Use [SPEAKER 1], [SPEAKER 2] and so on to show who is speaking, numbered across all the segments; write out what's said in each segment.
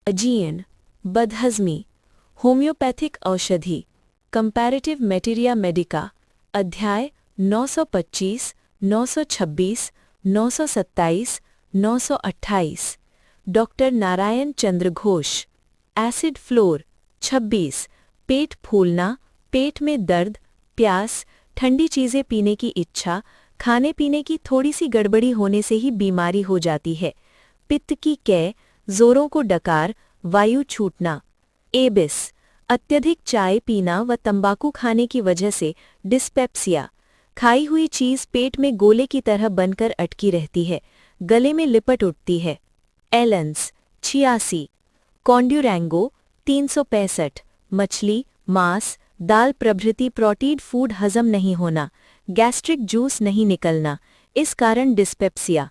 [SPEAKER 1] अजीर्ण, बदहजमी, homeopathic औषधि, comparative मैटेरिया Medica, अध्याय 925, 926, 927, 928। Doctor Narayan चंद्र Ghosh. Acid floor 26, पेट फूलना, पेट में दर्द, प्यास, ठंडी चीज़ें पीने की इच्छा, खाने पीने की थोड़ी सी गड़बड़ी होने से ही बीमारी हो जाती है। पित्त की कै, जोरों को डकार, वायु छूटना। एबिस, अत्यधिक चाय पीना व तंबाकू खाने की वजह से डिस्पेप्सिया, खाई हुई चीज़ पेट में गोले की तरह बनकर अटकी रहती है, गले में लिपट उठती है। एलेंस 86, कॉन्ड्यूरैंगो 365, मछली, मांस, दाल प्रभृति प्रोटीन फूड हजम नहीं होना, गैस्ट्रिक जूस नहीं निकलना, इस कारण डिस्पेप्सिया।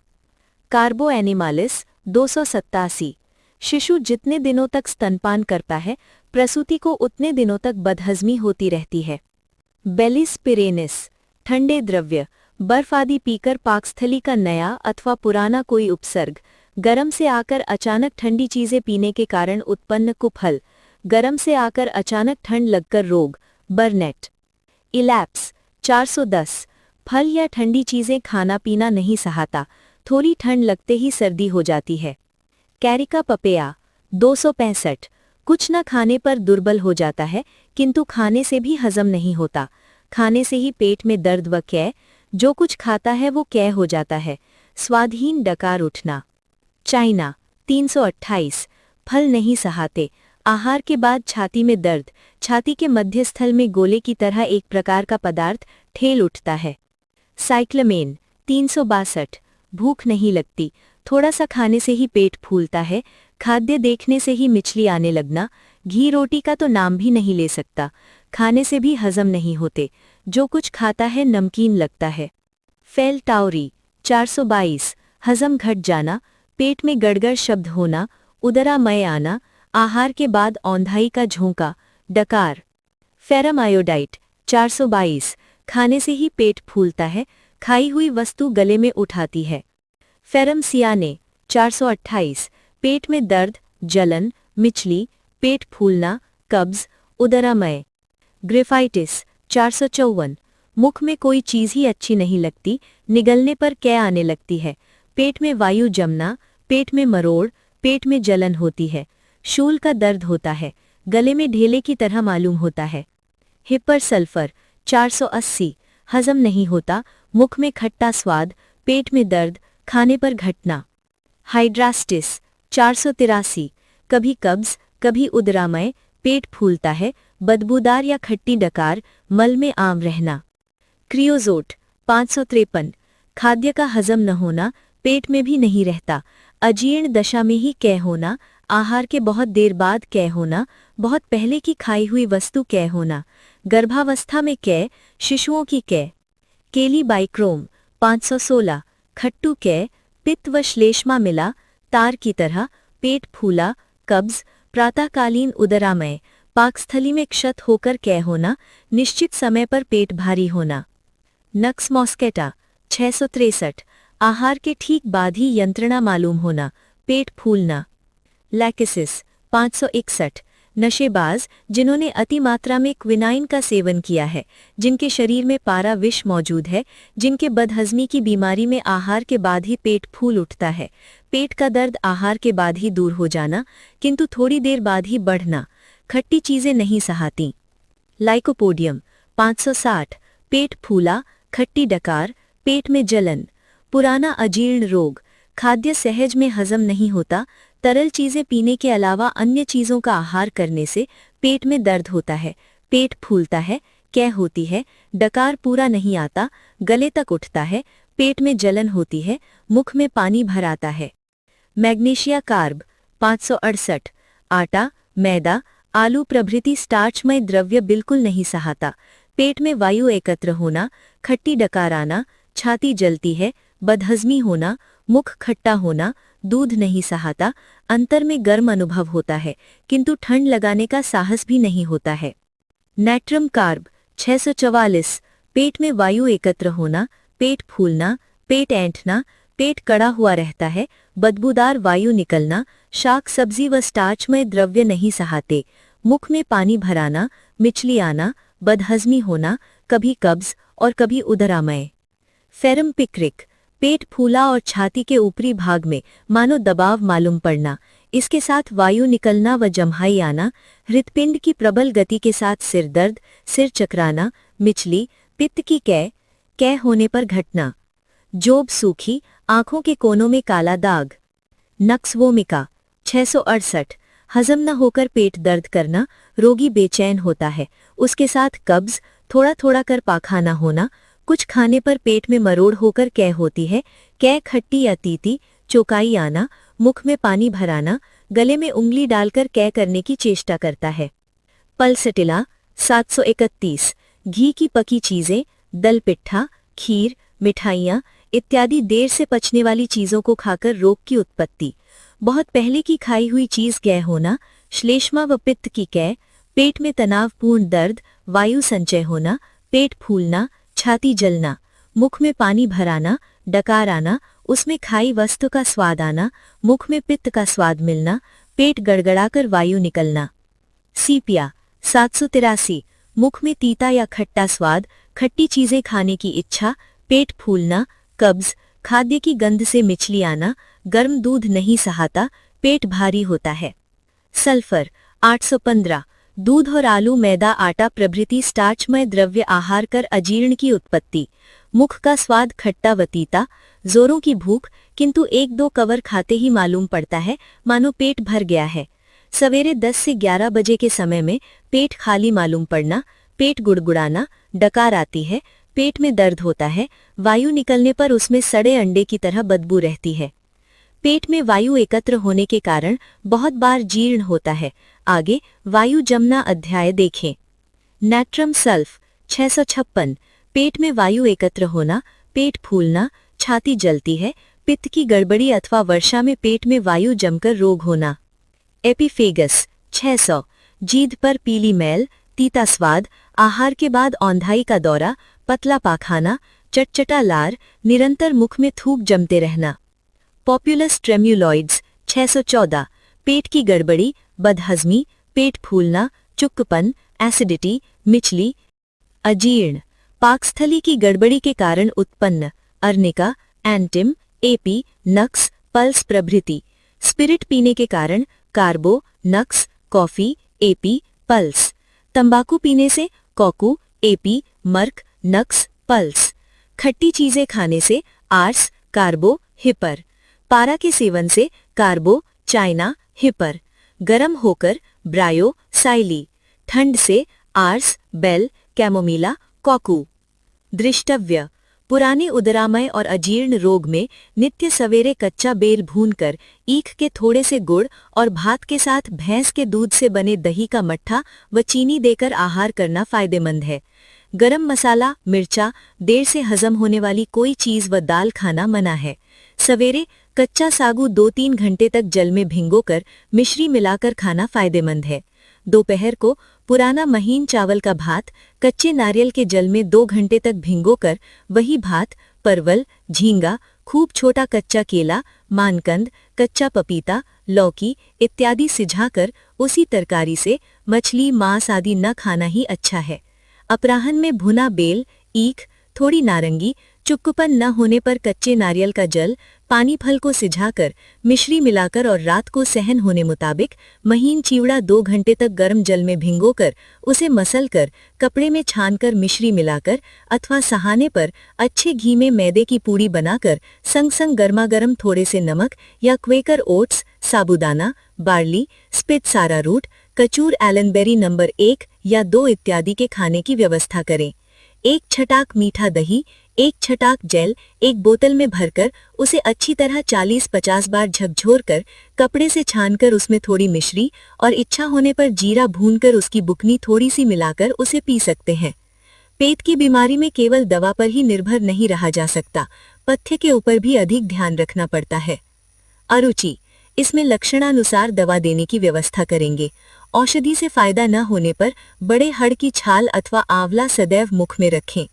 [SPEAKER 1] कार्बो एनिमालिस 287, शिशु जितने दिनों तक स्तनपान करता है प्रसूति को उतने दिनों तक बदहजमी होती रहती है। बेलिस पिरेनिस, ठंडे द्रव्य, बर्फ आदि पीकर पाकस्थली का नया अथवा पुराना कोई उपसर्ग, गर्म से आकर अचानक ठंडी चीजें पीने के कारण उत्पन्न कुफल, गर्म से आकर अचानक ठंड लगकर रोग, बर्नेट। इलैप्स 410, फल या ठंडी चीजें खाना पीना नहीं सहाता, थोड़ी ठंड लगते ही सर्दी हो जाती है। कैरिका पपेया 265, कुछ न खाने पर दुर्बल हो जाता है किंतु खाने से भी हजम नहीं होता, खाने से ही पेट में दर्द व कै, जो कुछ खाता है वो कै हो जाता है, स्वादहीन डकार उठना। चाइना 328, फल नहीं सहाते, आहार के बाद छाती में दर्द, छाती के मध्यस्थल में गोले की तरह एक प्रकार का पदार्थ ठेल उठता है। साइक्लमेन 362, भूख नहीं लगती, थोड़ा सा खाने से ही पेट फूलता है, खाद्य देखने से ही मिचली आने लगना, घी रोटी का तो नाम भी नहीं ले सकता, खाने से भी हजम नहीं होते, जो कुछ खाता है नमकीन लगता है। फेल टाउरी 422, हजम घट जाना, पेट में गड़गड़ शब्द होना, उदरामय आना, आहार के बाद औंधाई का झोंका, डकार। फेरम आयोडाइट 422, खाने से ही पेट फूलता है, खाई हुई वस्तु गले में उठाती है। फेरम सियाने 428, पेट में दर्द, जलन, मिचली, पेट फूलना, कब्ज, उदरामय। ग्रेफाइटिस 454, मुख में कोई चीज़ ही अच्छी नहीं लगती, निगलने पर कै आने लगती है, पेट में वायु जमना, पेट में मरोड़, पेट में जलन होती है, शूल का दर्द होता है, गले में ढेले की तरह मालूम होता है। हिपर सल्फर 480, हजम नहीं होता, मुख में खट्टा स्वाद, पेट में दर्द, खाने पर घटना। हाइड्रास्टिस 483, कभी कब्ज, कभी उदरामय, पेट फूलता है, बदबूदार या खट्टी डकार, मल में आम रहना। क्रियोजोट 553, खाद्य का हजम न होना, पेट में भी नहीं रहता, अजीर्ण दशा में ही कै होना, आहार के बहुत देर बाद कै होना, बहुत पहले की खाई हुई वस्तु कै होना, गर्भावस्था में कै, शिशुओं की कै। केली बाइक्रोम 516, खट्टू कै, पित्त व श्लेष्मा मिला, तार की तरह, पेट फूला, कब्ज, प्रातःकालीन उदरामय, पाकस्थली में क्षत होकर कै होना, निश्चित समय पर पेट भारी होना। नक्स मॉस्केटा 663, आहार के ठीक बाद ही यंत्रणा मालूम होना, पेट फूलना। लैकिसिस 561, नशेबाज, जिन्होंने अति मात्रा में क्विनाइन का सेवन किया है, जिनके शरीर में पारा विष मौजूद है, जिनके बदहजमी की बीमारी में आहार के बाद ही पेट फूल उठता है, पेट का दर्द आहार के बाद ही दूर हो जाना, किंतु थोड़ी देर बाद ही बढ़ना, खट्टी चीज़ें नहीं सहाती। लाइकोपोडियम 560, पेट फूला, खट्टी डकार, पेट में जलन। पुराना अजीर्ण रोग, खाद्य सहज में हजम नहीं होता, तरल चीज़ें पीने के अलावा अन्य चीज़ों का आहार करने से पेट में दर्द होता है, पेट फूलता है, कै होती है, डकार पूरा नहीं आता, गले तक उठता है, पेट में जलन होती है, मुख में पानी भर आता है। मैग्नीशिया कार्ब 568, आटा, मैदा, आलू प्रभृति स्टार्चमय द्रव्य बिल्कुल नहीं सहाता, पेट में वायु एकत्र होना, खट्टी डकार आना, छाती जलती है, बदहजमी होना, मुख खट्टा होना, दूध नहीं सहाता, अंतर में गर्म अनुभव होता है किंतु ठंड लगाने का साहस भी नहीं होता है। नैट्रम कार्ब 644, पेट में वायु एकत्र होना, पेट फूलना, पेट ऐंठना,
[SPEAKER 2] पेट कड़ा हुआ रहता है, बदबूदार वायु निकलना, शाक सब्जी व स्टार्चमय द्रव्य नहीं सहाते, मुख में पानी भराना, मिचली आना, बदहजमी होना, कभी कब्ज और कभी उदरामय। फेरम पिक्रिक, पेट फूला और छाती के ऊपरी भाग में मानो दबाव मालूम पड़ना, इसके साथ वायु निकलना व जम्हाई आना, हृदपिंड की प्रबल गति के साथ सिर दर्द, सिर चकराना, मिचली, पित्त की कै होने पर घटना। जोब सूखी, आंखों के कोनों में काला दाग। नक्सवोमिका 668, हजम न होकर पेट दर्द करना, रोगी बेचैन होता है, उसके साथ कब्ज, थोड़ा थोड़ा कर पाखाना होना, कुछ खाने पर पेट में मरोड़ होकर कै होती है, कै खट्टी या तीती, चौकाई आना, मुख में पानी भराना, गले में उंगली डालकर कै करने की चेष्टा करता है। पल्सटिला 731, घी की पकी चीजें, दल पिट्ठा, खीर, मिठाइयाँ इत्यादि देर से पचने वाली चीजों को खाकर रोग की उत्पत्ति। बहुत पहले की खाई हुई चीज कै होना, श्लेष्मा व पित्त की कै, पेट में तनावपूर्ण दर्द, वायु संचय होना, पेट फूलना, छाती जलना, मुख में पानी भराना, डकार आना, उसमें खाई वस्तु का स्वाद आना, मुख में पित्त का स्वाद मिलना, पेट गड़गड़ाकर वायु निकलना। सीपिया 783, मुख में तीता या खट्टा स्वाद, खट्टी चीजें खाने की इच्छा, पेट फूलना, कब्ज, खाद्य की गंध से मिचली आना, गर्म दूध नहीं सहाता, पेट भारी होता है। सल्फर 815, दूध और आलू, मैदा, आटा प्रभृति स्टार्चमय द्रव्य आहार कर अजीर्ण की उत्पत्ति, मुख का स्वाद खट्टा व तीता, जोरों की भूख, किंतु 1-2 कवर खाते ही मालूम पड़ता है मानो पेट भर गया है। सवेरे 10 से 11 बजे के समय में पेट खाली मालूम पड़ना, पेट गुड़गुड़ाना, डकार आती है, पेट में दर्द होता है, वायु निकलने पर उसमें सड़े अंडे की तरह बदबू रहती है। पेट में वायु एकत्र होने के कारण बहुत बार जीर्ण होता है। आगे वायु जमना अध्याय देखें। नैट्रम सल्फ 656, पेट में वायु एकत्र होना, पेट फूलना, छाती जलती है, पित्त की गड़बड़ी अथवा वर्षा में पेट में वायु जमकर रोग होना। एपिफेगस 600, जीभ पर पीली मैल, तीता स्वाद, आहार के बाद औंधाई का दौरा, पतला पाखाना, चटचटा लार, निरंतर मुख में थूक जमते रहना। पॉपुलस ट्रेम्युलॉइड्स 614, पेट की गड़बड़ी, बदहजमी, पेट फूलना, चुक्कपन, एसिडिटी, मिचली, अजीर्ण, पाकस्थली की गड़बड़ी के कारण उत्पन्न, अर्निका, एंटिम, एपी, नक्स, पल्स प्रभृति, स्पिरिट पीने के कारण, कार्बो, नक्स, कॉफी, एपी, पल्स, तंबाकू पीने से, कोकू, एपी, मर्क, नक्स, पल्स, खट्टी चीजें खाने से, आर्स, कार्बो, हिपर, पारा के सेवन से, कार्बो, चाइना, हिपर, गरम होकर, ब्रायो, साइली, ठंड से, आर्स, बेल, कैमोमिला, कोकू। दृष्टव्य, पुराने उदरामय और अजीर्ण रोग में नित्य सवेरे कच्चा बेर भूनकर ईख के थोड़े से गुड़ और भात के साथ भैंस के दूध से बने दही का मट्ठा व चीनी देकर आहार करना फायदेमंद है। गरम मसाला, मिर्चा, देर से हजम होने वाली कोई चीज व दाल खाना मना है। सवेरे कच्चा सागू 2-3 घंटे तक जल में भिगोकर मिश्री मिलाकर खाना फायदेमंद है। दोपहर को पुराना महीन चावल का भात कच्चे नारियल के जल में 2 घंटे तक भिगोकर वही भात परवल, झींगा, खूब छोटा कच्चा केला, मानकंद, कच्चा पपीता, लौकी इत्यादि सिझाकर उसी तरकारी से मछली, मांस आदि न खाना ही अच्छा है। अपराह्न में भुना बेल, ईख, थोड़ी नारंगी, चुक्कपन न होने पर कच्चे नारियल का जल, पानी फल को सिझाकर मिश्री मिलाकर और रात को सहन होने मुताबिक महीन चिवड़ा 2 घंटे तक गर्म जल में भिगोकर उसे मसलकर कपड़े में छानकर मिश्री मिलाकर अथवा सहाने पर अच्छे घी में मैदे की पूड़ी बनाकर संग संग गर्मागर्म थोड़े से नमक या क्वेकर ओट्स, साबूदाना, बार्ली, स्पिट्स अरारूट, कचूर एलनबेरी नंबर 1 या 2 इत्यादि के खाने की व्यवस्था करें। 1 छटाक मीठा दही, 1 छटाक जेल एक बोतल में भरकर उसे अच्छी तरह 40-50 बार झकझोरकर कपड़े से छानकर उसमें थोड़ी मिश्री और इच्छा होने पर जीरा भूनकर उसकी बुकनी थोड़ी सी मिलाकर उसे पी सकते हैं। पेट की बीमारी में केवल दवा पर ही निर्भर नहीं रहा जा सकता, पथ्य के ऊपर भी अधिक ध्यान रखना पड़ता है। अरुचि, इसमें लक्षणानुसार दवा देने की व्यवस्था करेंगे। औषधि से फायदा न होने पर बड़े हड़ की छाल अथवा आंवला सदैव मुख में रखें।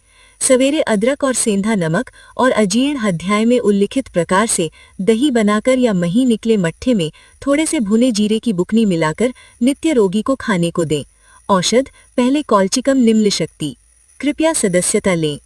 [SPEAKER 2] सवेरे अदरक और सेंधा नमक और अजीर्ण अध्याय में उल्लिखित प्रकार से दही बनाकर या मही निकले मट्ठे में थोड़े से भुने जीरे की बुकनी मिलाकर नित्य रोगी को खाने को दें। औषध: पहले कॉल्चिकम निम्न शक्ति। कृपया सदस्यता लें।